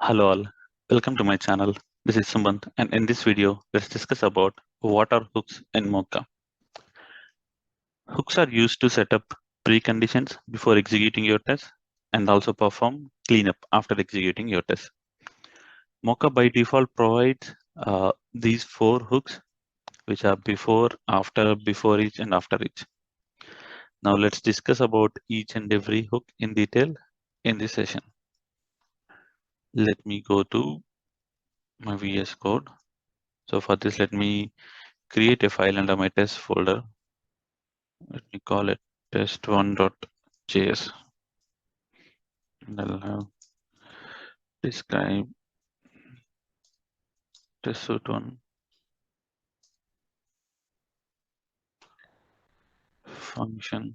Hello all, welcome to my channel. This is Sumant, and in this video, let's discuss about what are hooks in Mocha. Hooks are used to set up preconditions before executing your test and also perform cleanup after executing your test. Mocha by default provides these four hooks, which are before, after, before each, and after each. Now let's discuss about each and every hook in detail in this session. Let me go to my VS Code. So for this, let me create a file under my test folder. Let me call it test1.js. And I'll have describe test suite one function.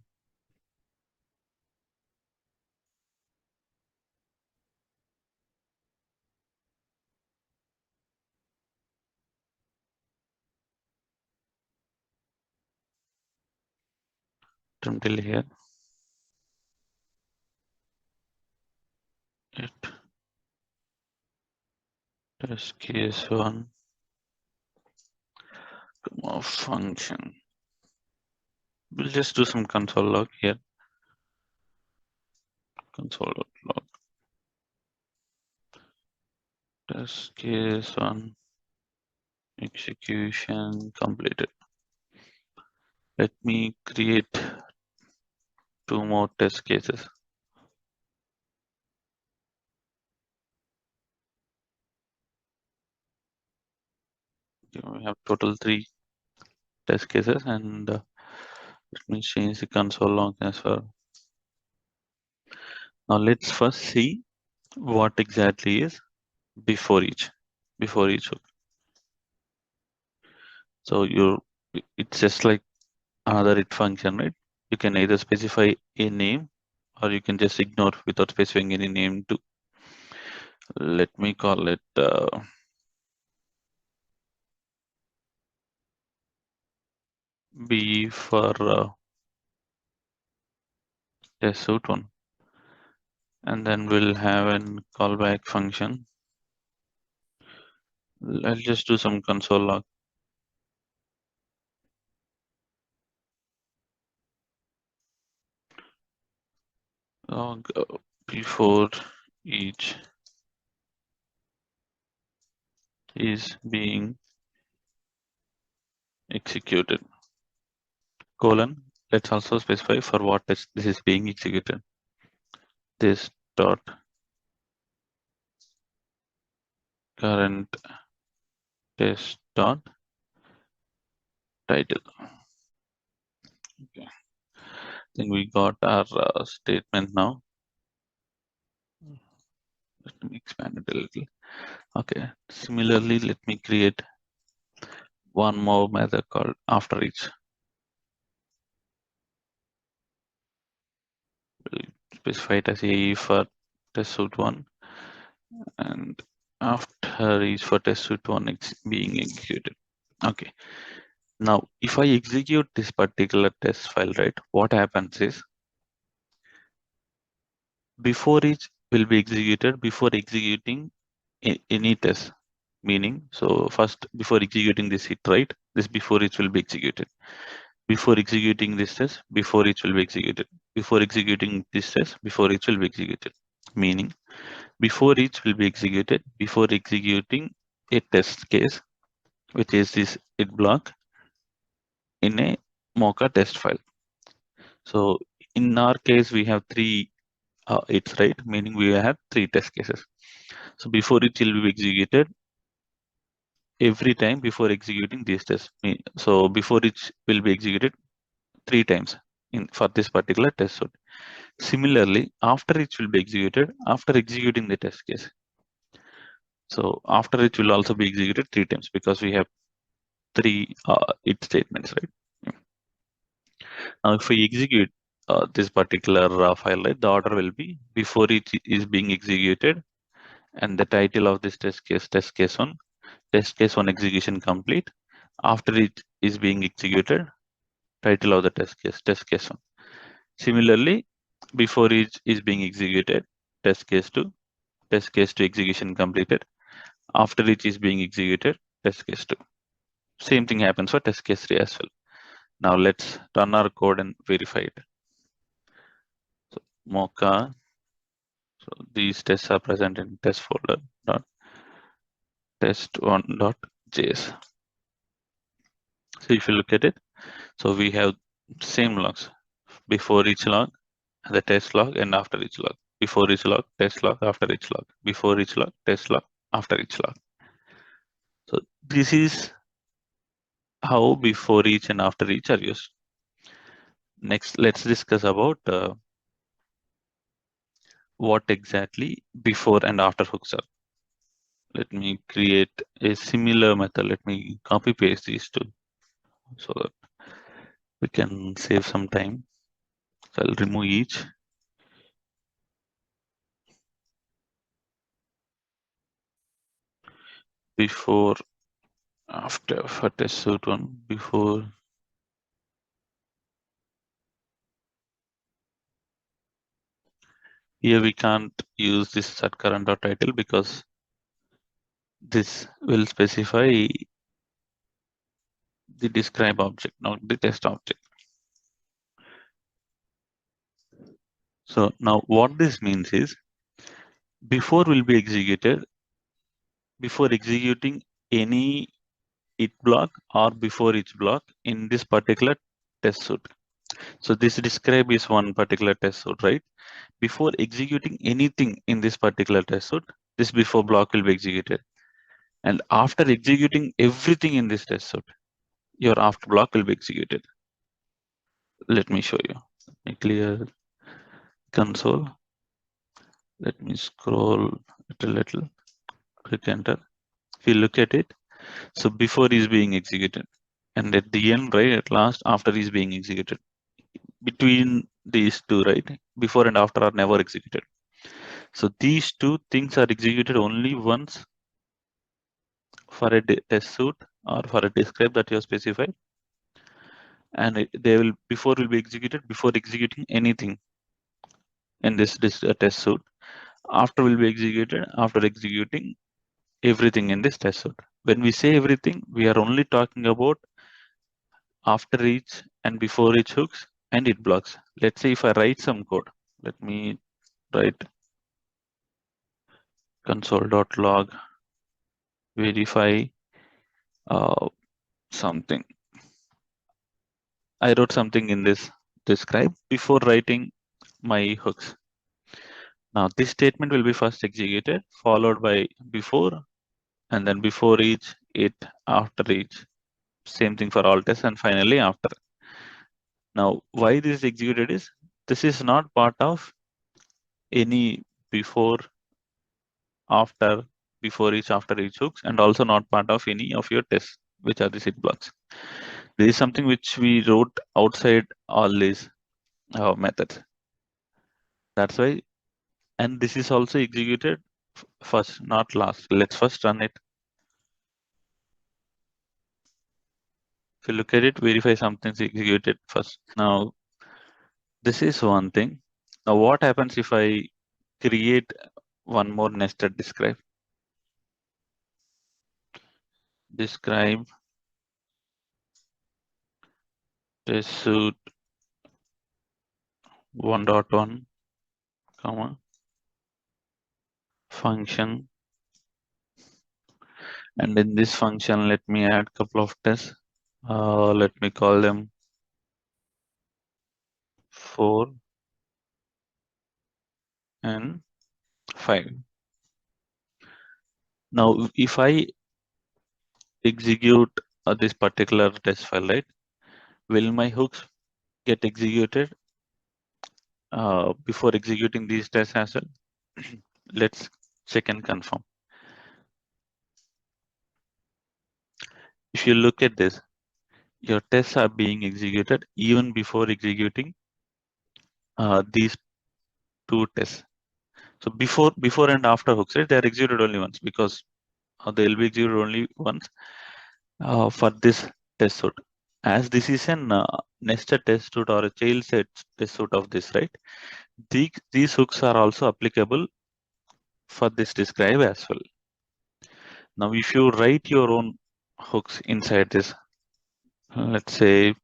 Until here, it test case one function. We'll just do some console log here. Console.log test case one execution completed. Let me create two more test cases. We have total 3 test cases, and let me change the console log as well. Now let's first see what exactly is before each hook. So it's just like another it function, right? You can either specify a name or you can just ignore without specifying any name too. Let me call it B for test suite one, and then we'll have an callback function. I'll just do some console log. Log before each is being executed, colon. Let's also specify for what this is being executed. This dot current test dot title. Okay, I think we got our statement now. Let me expand it a little. Okay, similarly, let me create one more method called afterEach. We'll specify it as AE for test suite one, and afterEach for test suite one being executed. Okay, now if I execute this particular test file, right, what happens is before each will be executed before executing any test. Meaning, so first before executing this hit, right, this before each will be executed. Before executing this test, before each will be executed. Before executing this test, before each will be executed. Meaning, before each will be executed before executing a test case, which is this it block in a Mocha test file. So in our case, we have 3 it's right, meaning we have 3 test cases. So before it will be executed every time before executing these tests. So before it will be executed 3 times for this particular test suite. Similarly, after it will be executed after executing the test case. So after it will also be executed 3 times because we have 3 it statements, right? Now, if we execute this particular file, right, the order will be before it is being executed, and the title of this test case 1, test case 1 execution complete. After it is being executed, title of the test case 1. Similarly, before each is being executed, test case 2, test case 2 execution completed. After each is being executed, test case 2. Same thing happens for test case 3 as well. Now let's run our code and verify it. So Mocha, so these tests are present in test folder dot test1.js. So if you look at it, so we have same logs before each log, the test log, and after each log. Before each log, test log, after each log. Before each log, test log, after each log. So this is how before each and after each are used. Next, let's discuss about what exactly before and after hooks are. Let me create a similar method. Let me copy paste these two so that we can save some time. So I'll remove each. Before, after for test suit one, before. Here we can't use this set current or title because this will specify the describe object, not the test object. So now what this means is before will be executed before executing any it block or before each block in this particular test suite. So this describe is one particular test suite, right? Before executing anything in this particular test suite, this before block will be executed. And after executing everything in this test suite, your after block will be executed. Let me show you. Let me clear console. Let me scroll it a little, click enter. If you look at it, so before is being executed. And at the end, right, at last, after is being executed. Between these two, right, before and after are never executed. So these two things are executed only once for a test suite or for a describe that you have specified. And they will before will be executed before executing anything in this test suite. After will be executed after executing everything in this test suite. When we say everything, we are only talking about after each and before each hooks and it blocks. Let's say if I write some code, let me write console.log verify something. I wrote something in this describe before writing my hooks. Now this statement will be first executed, followed by before, and then before each, it, after each. Same thing for all tests, and finally after. Now, why this is executed is this is not part of any before, after, before each, after each hooks, and also not part of any of your tests, which are the sit blocks. This is something which we wrote outside all these methods. That's why, and this is also executed first, not last. Let's first run it. If you look at it, verify something's executed first. Now, this is one thing. Now, what happens if I create one more nested describe? Describe test suite 1.1, comma, function. And in this function, let me add a couple of tests. Let me call them 4 and 5. Now, if I execute this particular test file, right, will my hooks get executed before executing these tests as well? Let's check and confirm. If you look at this, your tests are being executed even before executing these two tests. So before and after hooks, right, they are executed only once because they will be executed only once for this test suite. As this is an nested test suite or a child set test suite of this, right? These hooks are also applicable for this describe as well. Now, if you write your own hooks inside this, let's say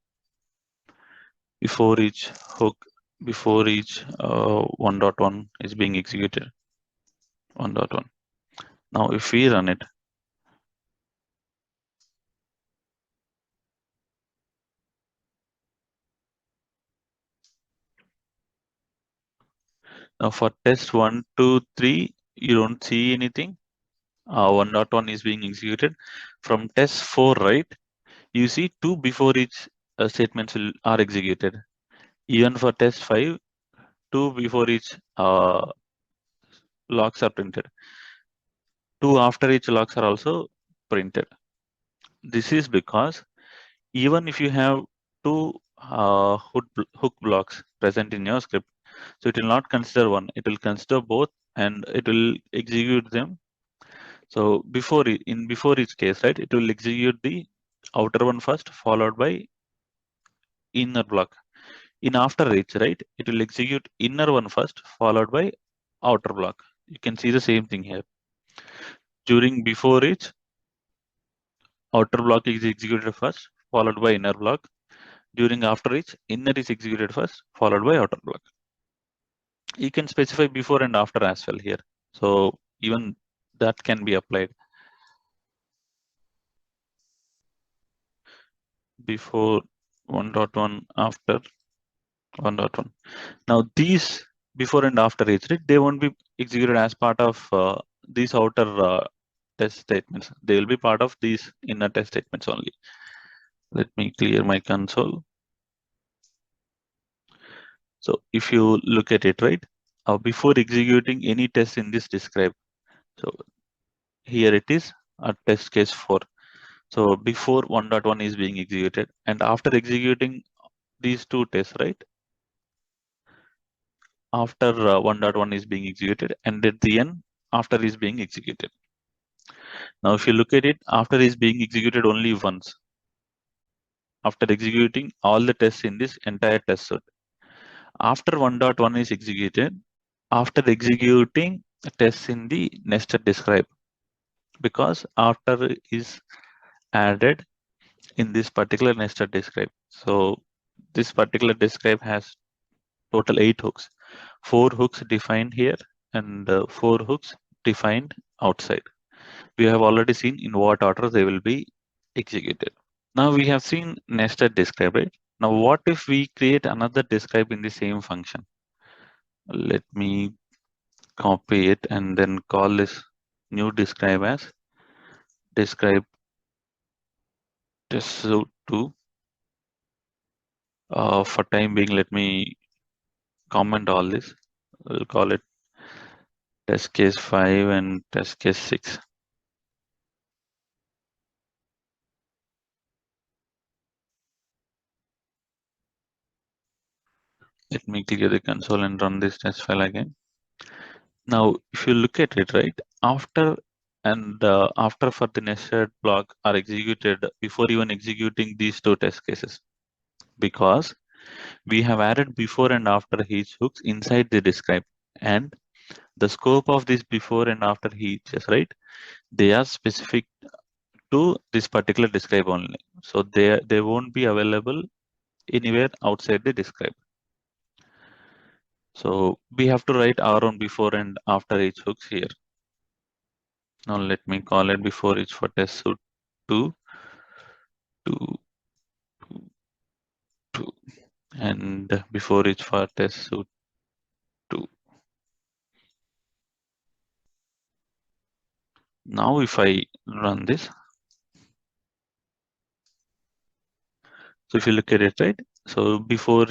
before each hook, before each 1.1 is being executed, 1.1. Now, if we run it, now for test 1, 2, 3, you don't see anything. 1.1 is being executed. From test 4, right? You see two before each statements are executed. Even for test 5, two before each locks are printed. Two after each locks are also printed. This is because even if you have two hook blocks present in your script, so it will not consider one, it will consider both and it will execute them. So before each case, right, it will execute the outer one first, followed by inner block. In after each, right, it will execute inner one first, followed by outer block. You can see the same thing here. During before each, outer block is executed first, followed by inner block. During after each, inner is executed first, followed by outer block. You can specify before and after as well here. So even that can be applied. Before 1.1, after 1.1. Now these before and after each, right, they won't be executed as part of these outer test statements. They will be part of these inner test statements only. Let me clear my console. So if you look at it, right, before executing any test in this describe, so here it is a test case 4. So before 1.1 is being executed, and after executing these two tests, right, after 1.1 is being executed, and at the end, after is being executed. Now, if you look at it, after is being executed only once. After executing all the tests in this entire test set. After 1.1 is executed, after executing tests in the nested describe, because after is added in this particular nested describe. So this particular describe has total 8 hooks, 4 hooks defined here and 4 hooks defined outside. We have already seen in what order they will be executed. Now we have seen nested describe, right? Now what if we create another describe in the same function? Let me copy it and then call this new describe as describe test 2. For time being, let me comment all this. We'll call it test case 5 and test case 6. Let me clear the console and run this test file again. Now, if you look at it, right, after for the nested block are executed before even executing these two test cases, because we have added before and after each hooks inside the describe, and the scope of this before and after each is, right, they are specific to this particular describe only. So they won't be available anywhere outside the describe. So we have to write our own before and after each hooks here. Now let me call it before each for test suit 2, 2, 2, and before each for test suit 2. Now if I run this, so if you look at it, right, so before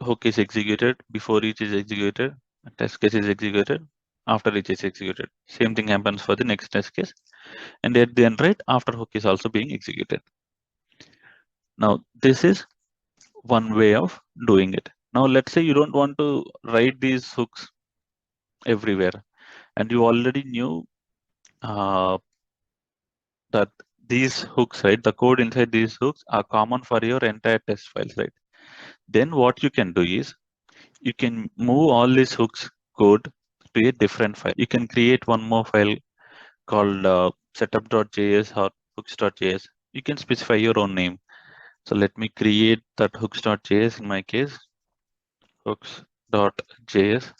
hook is executed, before each is executed, test case is executed, after each is executed. Same thing happens for the next test case, and at the end, right, after hook is also being executed. Now this is one way of doing it. Now let's say you don't want to write these hooks everywhere, and you already knew that these hooks, right, the code inside these hooks are common for your entire test files, right? Then what you can do is you can move all these hooks code to a different file. You can create one more file called setup.js or hooks.js. You can specify your own name. So let me create that hooks.js in my case, hooks.js.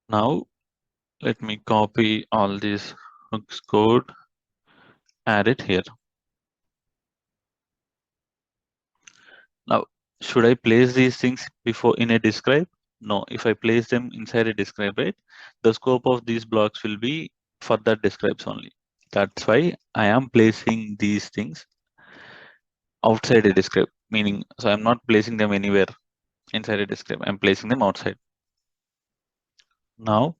Now let me copy all this hooks code, add it here. Now, should I place these things before in a describe? No, if I place them inside a describe, right, the scope of these blocks will be for that describes only. That's why I am placing these things outside a describe, meaning, so I'm not placing them anywhere inside a describe, I'm placing them outside. Now,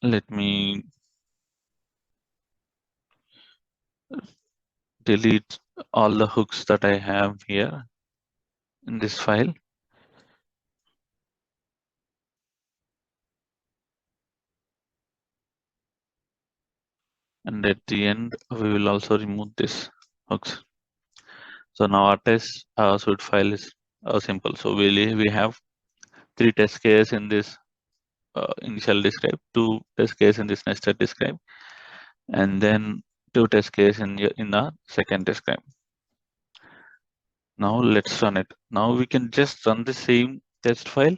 let me delete all the hooks that I have here in this file. And at the end, we will also remove this hooks. So now our test suite file is simple. So we have 3 test cases in this initial describe, 2 test cases in this nested describe, and then 2 test cases in the second describe. Now let's run it. Now we can just run the same test file.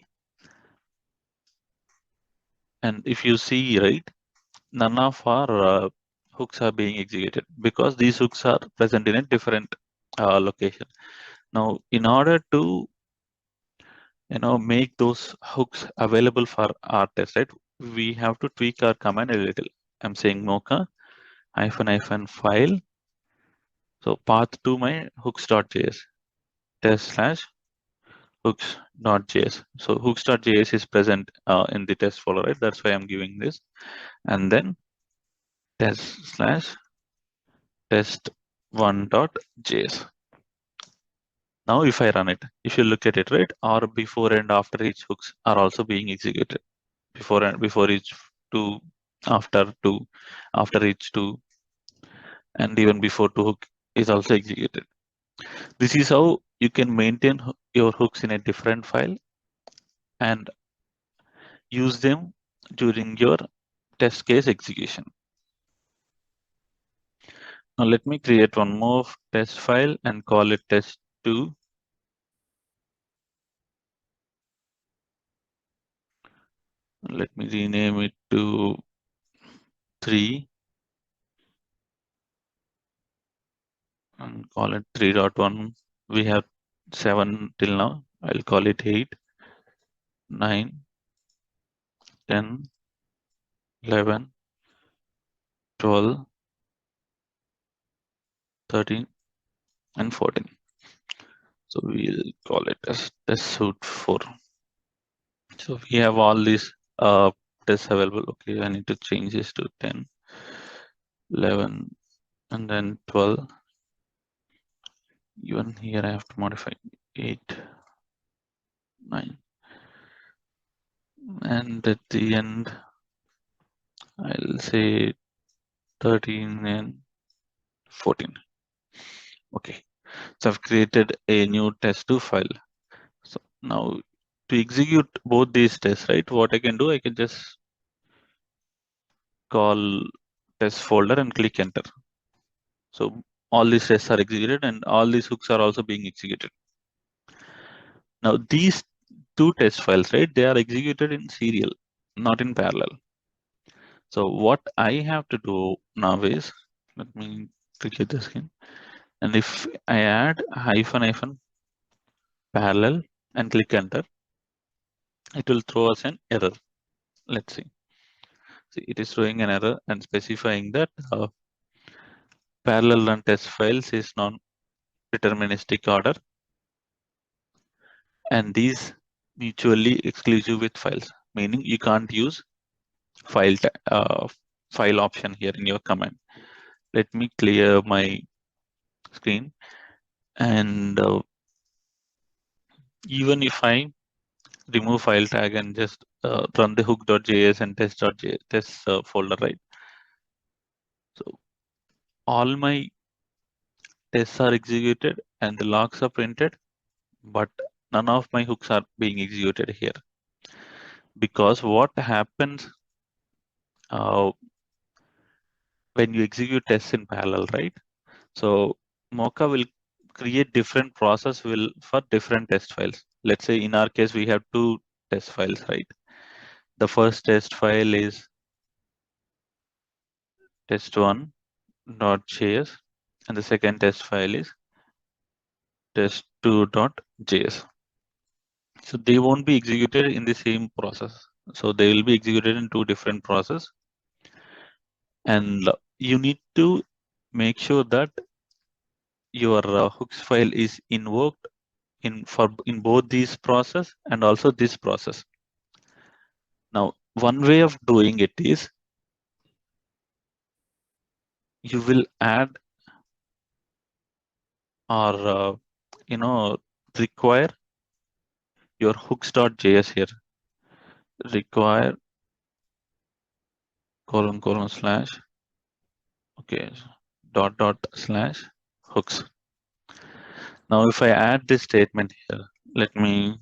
And if you see, right, none of our hooks are being executed because these hooks are present in a different location. Now, in order to make those hooks available for our test, right, we have to tweak our command a little. I'm saying mocha --- file. So path to my hooks.js test / hooks.js. So hooks.js is present in the test folder, right? That's why I'm giving this. And then test / test1.js. Now, if I run it, if you look at it, right, our before and after each hooks are also being executed. Before each two, after two, after each two, and even before two hook is also executed. This is how you can maintain your hooks in a different file and use them during your test case execution. Now let me create one more test file and call it test2. Let me rename it to 3 and call it 3.1. We have 7 till now. I'll call it 8, 9, 10, 11, 12, 13, and 14. So we'll call it as test suite 4. So we have all these tests available. Okay, I need to change this to 10, 11, and then 12. Even here I have to modify 8, 9. And at the end, I'll say 13 and 14. Okay, so I've created a new test2 file. So now to execute both these tests, right, what I can do, I can just call test folder and click enter. So all these tests are executed and all these hooks are also being executed. Now these 2 test files, right, they are executed in serial, not in parallel. So what I have to do now is, let me click this again. And if I add -- parallel and click enter, it will throw us an error. Let's see. See, it is throwing an error and specifying that parallel run test files is non-deterministic order, and these mutually exclusive with files, meaning you can't use file option here in your command. Let me clear my screen, and even if I remove file tag and just run the hook.js and test.js test folder, right? So all my tests are executed and the logs are printed, but none of my hooks are being executed here, because what happens when you execute tests in parallel, right? So Mocha will create different process will for different test files. Let's say in our case, we have two test files, right? The first test file is test1.js and the second test file is test2.js. So they won't be executed in the same process. So they will be executed in two different processes. And you need to make sure that your hooks file is invoked in both these process and also this process. Now, one way of doing it is you will add or require your hooks.js here. Require :/ okay, dot hooks. Now, if I add this statement here, let me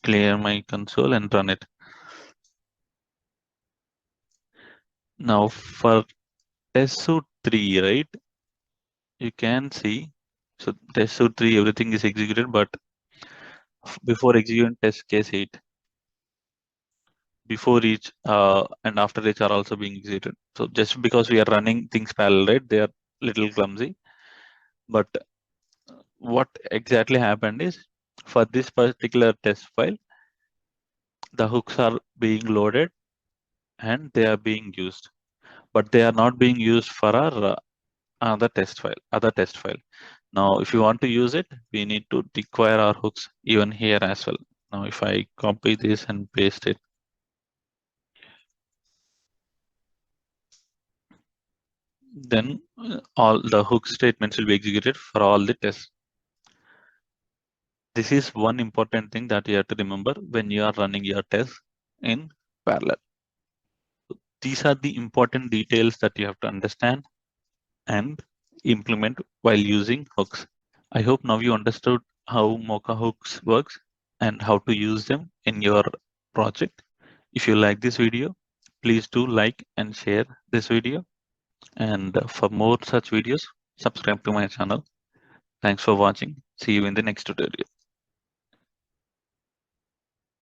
clear my console and run it. Now, for test suite 3, right? You can see, so test suite 3, everything is executed, but before executing test case 8, beforeEach and afterEach are also being executed. So just because we are running things parallel, right? They are little clumsy. But what exactly happened is, for this particular test file, the hooks are being loaded and they are being used, but they are not being used for our other test file. Now, if you want to use it, we need to require our hooks even here as well. Now, if I copy this and paste it, then all the hook statements will be executed for all the tests. This is one important thing that you have to remember when you are running your tests in parallel. These are the important details that you have to understand and implement while using hooks. I hope now you understood how Mocha Hooks works and how to use them in your project. If you like this video, please do like and share this video. And for more such videos, subscribe to my channel. Thanks for watching. See you in the next tutorial.